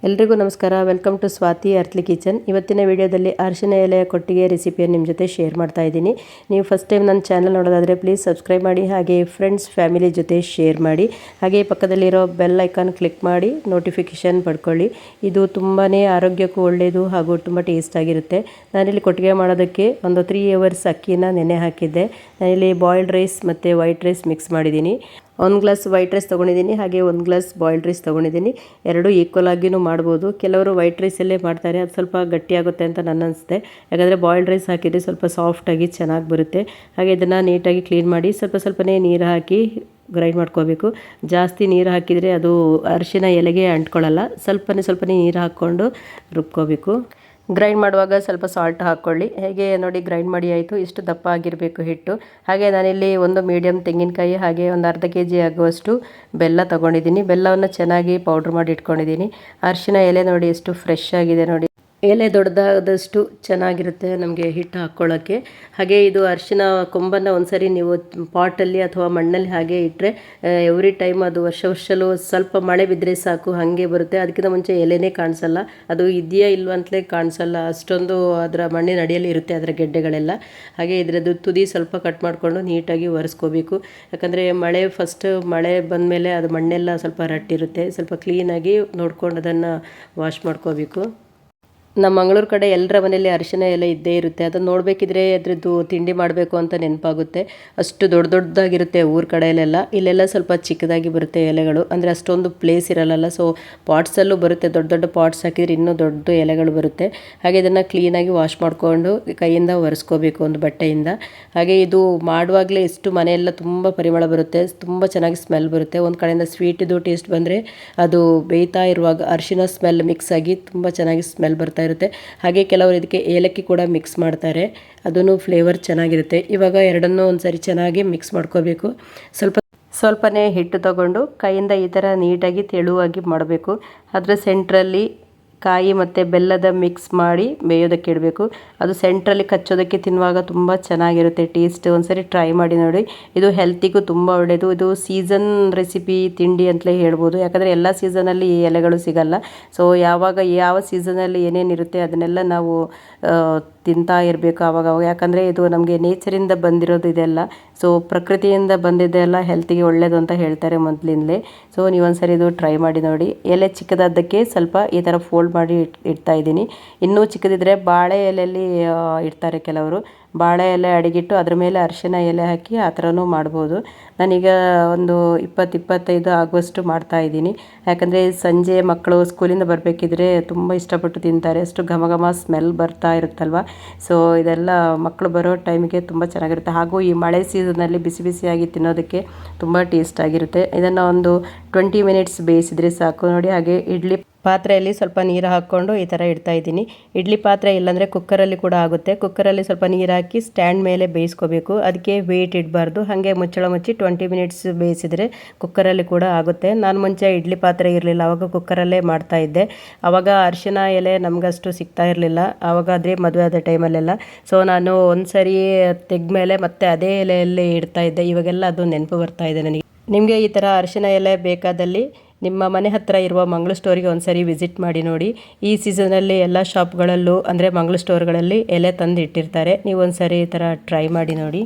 ಎಲ್ರಿಗೂ ನಮಸ್ಕಾರ. Welcome to Swathi earthly kitchen. ಇವತ್ತಿನ ವಿಡಿಯೋದಲ್ಲಿ ಅರಿಶಿನ ಎಲೆಯ ಕೊಟ್ಟಿಗೆ ರೆಸಿಪಿಯನ್ನು ನಿಮ್ಮ ಜೊತೆ ಶೇರ್ ಮಾಡ್ತಾ ಇದ್ದೀನಿ. ನೀವು ಫಸ್ಟ್ ಟೈಮ್ ನನ್ನ ಚಾನಲ್ ನೋಡೋದಾದರೆ ಪ್ಲೀಸ್ ಸಬ್ಸ್ಕ್ರೈಬ್ ಮಾಡಿ, ಹಾಗೆ ಫ್ರೆಂಡ್ಸ್ ಫ್ಯಾಮಿಲಿ ಜೊತೆ ಶೇರ್ ಮಾಡಿ, ಹಾಗೆ ಪಕ್ಕದಲ್ಲಿರೋ ಬೆಲ್ ಐಕಾನ್ ಕ್ಲಿಕ್ ಮಾಡಿ ನೋಟಿಫಿಕೇಷನ್ ಪಡ್ಕೊಳ್ಳಿ. ಇದು ತುಂಬಾ ಆರೋಗ್ಯಕ್ಕೂ ಒಳ್ಳೆಯದು ಹಾಗೂ ತುಂಬ ಟೇಸ್ಟ್ ಆಗಿರುತ್ತೆ. ನಾನಿಲ್ಲಿ ಕೊಟ್ಟಿಗೆ ಮಾಡೋದಕ್ಕೆ ಒಂದು 3 hours ಅಕ್ಕಿನ ನೆನೆ ಹಾಕಿದ್ದೆ. ನಾನಿಲ್ಲಿ ಬಾಯ್ಲ್ಡ್ ರೈಸ್ ಮತ್ತು ವೈಟ್ ರೈಸ್ ಮಿಕ್ಸ್ ಮಾಡಿದ್ದೀನಿ. 1 ಗ್ಲಾಸ್ ವೈಟ್ ರೈಸ್ ತೊಗೊಂಡಿದ್ದೀನಿ, ಹಾಗೆ 1 ಗ್ಲಾಸ್ ಬಾಯ್ಲ್ಡ್ ರೈಸ್ ತೊಗೊಂಡಿದ್ದೀನಿ. ಎರಡೂ ಈಕ್ವಲ್ ಆಗಿಯೂ ಮಾಡ್ಬೋದು. ಕೆಲವರು ವೈಟ್ ರೈಸಲ್ಲೇ ಮಾಡ್ತಾರೆ, ಅದು ಸ್ವಲ್ಪ ಗಟ್ಟಿಯಾಗುತ್ತೆ ಅಂತ ನನ್ನ ಅನಿಸುತ್ತೆ. ಯಾಕಂದರೆ ಬಾಯ್ಲ್ಡ್ ರೈಸ್ ಹಾಕಿದರೆ ಸ್ವಲ್ಪ ಸಾಫ್ಟಾಗಿ ಚೆನ್ನಾಗಿ ಬರುತ್ತೆ. ಹಾಗೆ ಇದನ್ನು ನೀಟಾಗಿ ಕ್ಲೀನ್ ಮಾಡಿ ಸ್ವಲ್ಪನೇ ನೀರು ಹಾಕಿ ಗ್ರೈಂಡ್ ಮಾಡ್ಕೋಬೇಕು. ಜಾಸ್ತಿ ನೀರು ಹಾಕಿದರೆ ಅದು ಅರಿಶಿನ ಎಲೆಗೆ ಅಂಟ್ಕೊಳ್ಳಲ್ಲ. ಸ್ವಲ್ಪನೇ ನೀರು ಹಾಕ್ಕೊಂಡು ರುಬ್ಕೋಬೇಕು. ಗ್ರೈಂಡ್ ಮಾಡುವಾಗ ಸ್ವಲ್ಪ ಸಾಲ್ಟ್ ಹಾಕ್ಕೊಳ್ಳಿ. ಹೇಗೆ ನೋಡಿ ಗ್ರೈಂಡ್ ಮಾಡಿ ಆಯಿತು. ಇಷ್ಟು ದಪ್ಪ ಆಗಿರಬೇಕು ಹಿಟ್ಟು. ಹಾಗೆ ನಾನಿಲ್ಲಿ ಒಂದು ಮೀಡಿಯಮ್ ತೆಂಗಿನಕಾಯಿ ಹಾಗೆ ಒಂದು ಅರ್ಧ kg ಆಗುವಷ್ಟು ಬೆಲ್ಲ ತೊಗೊಂಡಿದ್ದೀನಿ. ಬೆಲ್ಲವನ್ನು ಚೆನ್ನಾಗಿ ಪೌಡ್ರ್ ಮಾಡಿ ಇಟ್ಕೊಂಡಿದ್ದೀನಿ. ಅರಿಶಿನ ಎಲೆ ನೋಡಿ ಎಷ್ಟು ಫ್ರೆಶ್ ಆಗಿದೆ ನೋಡಿ. ಎಲೆ ದೊಡ್ಡದಾದಷ್ಟು ಚೆನ್ನಾಗಿರುತ್ತೆ ನಮಗೆ ಹಿಟ್ಟು ಹಾಕ್ಕೊಳ್ಳೋಕ್ಕೆ. ಹಾಗೆ ಇದು ಅರಿಶಿನ ಕೊಂಬನ್ನು ಒಂದ್ಸರಿ ನೀವು ಪಾಟಲ್ಲಿ ಅಥವಾ ಮಣ್ಣಲ್ಲಿ ಹಾಗೆ ಇಟ್ಟರೆ ಎವ್ರಿ ಟೈಮ್ ಅದು ವರ್ಷಲೂ ಸ್ವಲ್ಪ ಮಳೆ ಬಿದ್ದರೆ ಸಾಕು ಹಾಗೆ ಬರುತ್ತೆ. ಅದಕ್ಕಿಂತ ಮುಂಚೆ ಎಲೆನೇ ಕಾಣಿಸಲ್ಲ, ಅದು ಇದೆಯಾ ಇಲ್ವ ಅಂತಲೇ ಕಾಣಿಸಲ್ಲ, ಅಷ್ಟೊಂದು ಅದರ ಮಣ್ಣಿನ ಅಡಿಯಲ್ಲಿ ಇರುತ್ತೆ ಅದರ ಗೆಡ್ಡೆಗಳೆಲ್ಲ. ಹಾಗೆ ಇದರದ್ದು ತುದಿ ಸ್ವಲ್ಪ ಕಟ್ ಮಾಡಿಕೊಂಡು ನೀಟಾಗಿ ಒರೆಸ್ಕೋಬೇಕು. ಯಾಕಂದರೆ ಮಳೆ ಬಂದಮೇಲೆ ಅದು ಮಣ್ಣೆಲ್ಲ ಸ್ವಲ್ಪ ರಟ್ಟಿರುತ್ತೆ. ಸ್ವಲ್ಪ ಕ್ಲೀನಾಗಿ ನೋಡ್ಕೊಂಡು ಅದನ್ನು ವಾಶ್ ಮಾಡ್ಕೋಬೇಕು. ನಮ್ಮ ಮಂಗಳೂರು ಕಡೆ ಎಲ್ಲರ ಮನೆಯಲ್ಲಿ ಅರಿಶಿನ ಎಲೆ ಇದ್ದೇ ಇರುತ್ತೆ. ಅದನ್ನು ನೋಡಬೇಕಿದ್ರೆ ಅದ್ರದ್ದು ತಿಂಡಿ ಮಾಡಬೇಕು ಅಂತ ನೆನಪಾಗುತ್ತೆ. ಅಷ್ಟು ದೊಡ್ಡದಾಗಿರುತ್ತೆ ಊರ ಕಡೆಯಲ್ಲೆಲ್ಲ. ಇಲ್ಲೆಲ್ಲ ಸ್ವಲ್ಪ ಚಿಕ್ಕದಾಗಿ ಬರುತ್ತೆ ಎಲೆಗಳು, ಅಂದರೆ ಅಷ್ಟೊಂದು ಪ್ಲೇಸ್ ಇರಲ್ಲ. ಸೊ ಪಾಟ್ಸಲ್ಲೂ ಬರುತ್ತೆ, ದೊಡ್ಡ ಪಾಟ್ಸ್ ಹಾಕಿದರೆ ಇನ್ನೂ ದೊಡ್ಡ ಎಲೆಗಳು ಬರುತ್ತೆ. ಹಾಗೆ ಇದನ್ನು ಕ್ಲೀನಾಗಿ ವಾಶ್ ಮಾಡಿಕೊಂಡು ಕೈಯಿಂದ ಒರೆಸ್ಕೋಬೇಕು ಒಂದು ಬಟ್ಟೆಯಿಂದ. ಹಾಗೆ ಇದು ಮಾಡುವಾಗಲೇ ಎಷ್ಟು ಮನೆಯೆಲ್ಲ ತುಂಬ ಪರಿಮಳ ಬರುತ್ತೆ, ತುಂಬ ಚೆನ್ನಾಗಿ ಸ್ಮೆಲ್ ಬರುತ್ತೆ. ಒಂದು ಕಡೆಯಿಂದ ಸ್ವೀಟಿದು ಟೇಸ್ಟ್ ಬಂದರೆ ಅದು ಬೇಯ್ತಾ ಇರುವಾಗ ಅರಿಶಿನ ಸ್ಮೆಲ್ ಮಿಕ್ಸ್ ಆಗಿ ತುಂಬ ಚೆನ್ನಾಗಿ ಸ್ಮೆಲ್ ಬರ್ತಾ ಇರುತ್ತೆ. ಹಾಗೆ ಕೆಲವರು ಇದಕ್ಕೆ ಏಲಕ್ಕಿ ಕೂಡ ಮಿಕ್ಸ್ ಮಾಡ್ತಾರೆ, ಅದನ್ನು ಫ್ಲೇವರ್ ಚೆನ್ನಾಗಿರುತ್ತೆ. ಇವಾಗ ಎರಡನ್ನೂ ಒಂದ್ಸರಿ ಚೆನ್ನಾಗಿ ಮಿಕ್ಸ್ ಮಾಡ್ಕೋಬೇಕು. ಸ್ವಲ್ಪನೇ ಹಿಟ್ಟು ತಗೊಂಡು ಕೈಯಿಂದ ಈ ಥರ ನೀಟಾಗಿ ತೆಳುವಾಗಿ ಮಾಡಬೇಕು. ಅದರ ಸೆಂಟ್ರಲ್ಲಿ ಕಾಯಿ ಮತ್ತು ಬೆಲ್ಲದ ಮಿಕ್ಸ್ ಮಾಡಿ ಬೇಯೋದಕ್ಕೆ ಇಡಬೇಕು. ಅದು ಸೆಂಟ್ರಲ್ಲಿ ಕಚ್ಚೋದಕ್ಕೆ ತಿನ್ನುವಾಗ ತುಂಬ ಚೆನ್ನಾಗಿರುತ್ತೆ ಟೇಸ್ಟ್. ಒಂದ್ಸರಿ ಟ್ರೈ ಮಾಡಿ ನೋಡಿ. ಇದು ಹೆಲ್ತಿಗೂ ತುಂಬ ಒಳ್ಳೆಯದು. ಇದು ಸೀಸನ್ ರೆಸಿಪಿ ತಿಂಡಿ ಅಂತಲೇ ಹೇಳ್ಬೋದು. ಯಾಕಂದರೆ ಎಲ್ಲ ಸೀಸನಲ್ಲಿ ಈ ಎಲೆಗಳು ಸಿಗಲ್ಲ. ಸೊ ಯಾವ ಸೀಸನಲ್ಲಿ ಏನೇನಿರುತ್ತೆ ಅದನ್ನೆಲ್ಲ ನಾವು ತಿಂತಾ ಇರಬೇಕು ಆವಾಗ. ಯಾಕಂದರೆ ಇದು ನಮಗೆ ನೇಚರಿಂದ ಬಂದಿರೋದು ಇದೆಲ್ಲ. ಸೊ ಪ್ರಕೃತಿಯಿಂದ ಬಂದಿದ್ದೆಲ್ಲ ಹೆಲ್ತಿಗೆ ಒಳ್ಳೆಯದು ಅಂತ ಹೇಳ್ತಾರೆ ಮೊದಲಿಂದಲೇ. ಸೊ ನೀವೊಂದ್ಸರಿ ಇದು ಟ್ರೈ ಮಾಡಿ ನೋಡಿ. ಎಲೆ ಚಿಕ್ಕದಾದ್ದಕ್ಕೆ ಸ್ವಲ್ಪ ಈ ಥರ ಫೋಲ್ಡ್ ಮಾಡಿ ಇಡ್ತಾ ಇದ್ದೀನಿ. ಇನ್ನೂ ಚಿಕ್ಕದಿದ್ದರೆ ಬಾಳೆ ಎಲೆಯಲ್ಲಿ ಇಡ್ತಾರೆ ಕೆಲವರು. ಬಾಳೆ ಎಲೆ ಅಡಿಗಿಟ್ಟು ಅದ್ರ ಮೇಲೆ ಅರಿಶಿನ ಎಲೆ ಹಾಕಿ ಆ ಥರನೂ ಮಾಡ್ಬೋದು. ನಾನೀಗ ಒಂದು 20-25 ಆಗುವಷ್ಟು ಮಾಡ್ತಾಯಿದ್ದೀನಿ. ಯಾಕಂದರೆ ಸಂಜೆ ಮಕ್ಕಳು ಸ್ಕೂಲಿಂದ ಬರಬೇಕಿದ್ರೆ ತುಂಬ ಇಷ್ಟಪಟ್ಟು ತಿಂತಾರೆ. ಅಷ್ಟು ಘಮ ಸ್ಮೆಲ್ ಬರ್ತಾ ಇರುತ್ತಲ್ವ. ಸೊ ಇದೆಲ್ಲ ಮಕ್ಕಳು ಬರೋ ಟೈಮಿಗೆ ತುಂಬ ಚೆನ್ನಾಗಿರುತ್ತೆ. ಹಾಗೂ ಈ ಮಳೆ ಸೀಸನಲ್ಲಿ ಬಿಸಿಯಾಗಿ ತಿನ್ನೋದಕ್ಕೆ ತುಂಬ ಟೇಸ್ಟ್ ಆಗಿರುತ್ತೆ. ಇದನ್ನು ಒಂದು 20 minutes ಬೇಯಿಸಿದರೆ ಸಾಕು ನೋಡಿ. ಹಾಗೆ ಇಡ್ಲಿ ಪಾತ್ರೆಯಲ್ಲಿ ಸ್ವಲ್ಪ ನೀರು ಹಾಕ್ಕೊಂಡು ಈ ಥರ ಇಡ್ತಾ ಇದ್ದೀನಿ. ಇಡ್ಲಿ ಪಾತ್ರೆ ಇಲ್ಲಾಂದರೆ ಕುಕ್ಕರಲ್ಲಿ ಕೂಡ ಆಗುತ್ತೆ. ಕುಕ್ಕರಲ್ಲಿ ಸ್ವಲ್ಪ ನೀರು ಹಾಕಿ ಸ್ಟ್ಯಾಂಡ್ ಮೇಲೆ ಬೇಯಿಸ್ಕೋಬೇಕು. ಅದಕ್ಕೆ ವೇಟ್ ಇಡಬಾರ್ದು. ಹಾಗೆ ಮುಚ್ಚಳ ಮುಚ್ಚಿ 20 minutes ಬೇಯಿಸಿದರೆ ಕುಕ್ಕರಲ್ಲಿ ಕೂಡ ಆಗುತ್ತೆ. ನಾನು ಮುಂಚೆ ಇಡ್ಲಿ ಪಾತ್ರೆ ಇರಲಿಲ್ಲ, ಆವಾಗ ಕುಕ್ಕರಲ್ಲೇ ಮಾಡ್ತಾಯಿದ್ದೆ. ಆವಾಗ ಅರಿಶಿನ ಎಲೆ ನಮಗಷ್ಟು ಸಿಗ್ತಾ ಇರಲಿಲ್ಲ ಆವಾಗ, ಅದೇ ಮದುವೆ ಆದ ಟೈಮಲ್ಲೆಲ್ಲ. ಸೊ ನಾನು ಒಂದು ಸರಿ ತೆಗೆದ್ಮೇಲೆ ಮತ್ತೆ ಅದೇ ಎಲೆಯಲ್ಲಿ ಇಡ್ತಾಯಿದ್ದೆ. ಇವಾಗೆಲ್ಲ ಅದು ನೆನಪು ಬರ್ತಾ ಇದೆ ನನಗೆ. ನಿಮಗೆ ಈ ಥರ ಅರಿಶಿನ ಎಲೆ ಬೇಕಾದಲ್ಲಿ ನಿಮ್ಮ ಮನೆ ಹತ್ತಿರ ಇರುವ ಮಂಗಳ ಸ್ಟೋರಿಗೆ ಒಂದ್ಸರಿ ವಿಸಿಟ್ ಮಾಡಿ ನೋಡಿ. ಈ ಸೀಸನಲ್ಲಿ ಎಲ್ಲ ಶಾಪ್ಗಳಲ್ಲೂ ಅಂದರೆ ಮಂಗಳ ಸ್ಟೋರ್ಗಳಲ್ಲಿ ಎಲೆ ತಂದು ಇಟ್ಟಿರ್ತಾರೆ. ನೀವು ಒಂದ್ಸರಿ ಈ ಥರ ಟ್ರೈ ಮಾಡಿ ನೋಡಿ.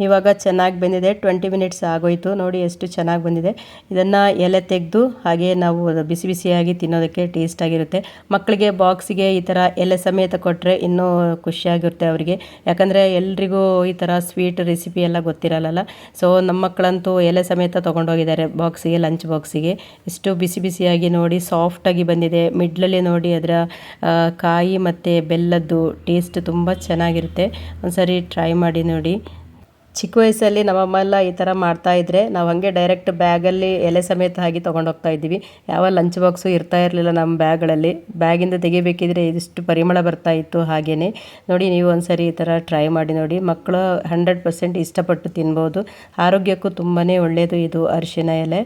ಇವಾಗ ಚೆನ್ನಾಗಿ ಬಂದಿದೆ. 20 minutes ಆಗೋಯಿತು ನೋಡಿ, ಎಷ್ಟು ಚೆನ್ನಾಗಿ ಬಂದಿದೆ. ಇದನ್ನು ಎಲೆ ತೆಗೆದು ಹಾಗೆ ನಾವು ಬಿಸಿಯಾಗಿ ತಿನ್ನೋದಕ್ಕೆ ಟೇಸ್ಟಾಗಿರುತ್ತೆ. ಮಕ್ಕಳಿಗೆ ಬಾಕ್ಸಿಗೆ ಈ ಥರ ಎಲೆ ಸಮೇತ ಕೊಟ್ಟರೆ ಇನ್ನೂ ಖುಷಿಯಾಗಿರುತ್ತೆ ಅವರಿಗೆ. ಯಾಕಂದರೆ ಎಲ್ರಿಗೂ ಈ ಥರ ಸ್ವೀಟ್ ರೆಸಿಪಿ ಎಲ್ಲ ಗೊತ್ತಿರಲ್ಲ. ಸೊ ನಮ್ಮ ಮಕ್ಕಳಂತೂ ಎಲೆ ಸಮೇತ ತೊಗೊಂಡೋಗಿದ್ದಾರೆ ಬಾಕ್ಸಿಗೆ, ಲಂಚ್ ಬಾಕ್ಸಿಗೆ. ಇಷ್ಟು ಬಿಸಿಯಾಗಿ ನೋಡಿ ಸಾಫ್ಟಾಗಿ ಬಂದಿದೆ. ಮಿಡ್ಲಲ್ಲಿ ನೋಡಿ ಅದರ ಕಾಯಿ ಮತ್ತು ಬೆಲ್ಲದ್ದು ಟೇಸ್ಟ್ ತುಂಬ ಚೆನ್ನಾಗಿರುತ್ತೆ. ಒಂದ್ಸರಿ ಟ್ರೈ ಮಾಡಿ ನೋಡಿ. ಚಿಕ್ಕ ವಯಸ್ಸಲ್ಲಿ ನಮ್ಮಮ್ಮ ಎಲ್ಲ ಈ ಥರ ಮಾಡ್ತಾಯಿದ್ರೆ ನಾವು ಹಾಗೆ ಡೈರೆಕ್ಟ್ ಬ್ಯಾಗಲ್ಲಿ ಎಲೆ ಸಮೇತ ಹಾಗೆ ತೊಗೊಂಡೋಗ್ತಾ ಇದ್ದೀವಿ. ಯಾವ ಲಂಚ್ ಬಾಕ್ಸು ಇರ್ತಾ ಇರಲಿಲ್ಲ ನಮ್ಮ ಬ್ಯಾಗ್ಗಳಲ್ಲಿ. ಬ್ಯಾಗಿಂದ ತೆಗಿಬೇಕಿದ್ರೆ ಇದಿಷ್ಟು ಪರಿಮಳ ಬರ್ತಾ ಇತ್ತು. ಹಾಗೆಯೇ ನೋಡಿ, ನೀವು ಒಂದ್ಸರಿ ಈ ಥರ ಟ್ರೈ ಮಾಡಿ ನೋಡಿ. ಮಕ್ಕಳು 100% ಇಷ್ಟಪಟ್ಟು ತಿನ್ಬೋದು. ಆರೋಗ್ಯಕ್ಕೂ ತುಂಬಾ ಒಳ್ಳೆಯದು ಇದು ಅರಿಶಿನ ಎಲೆ.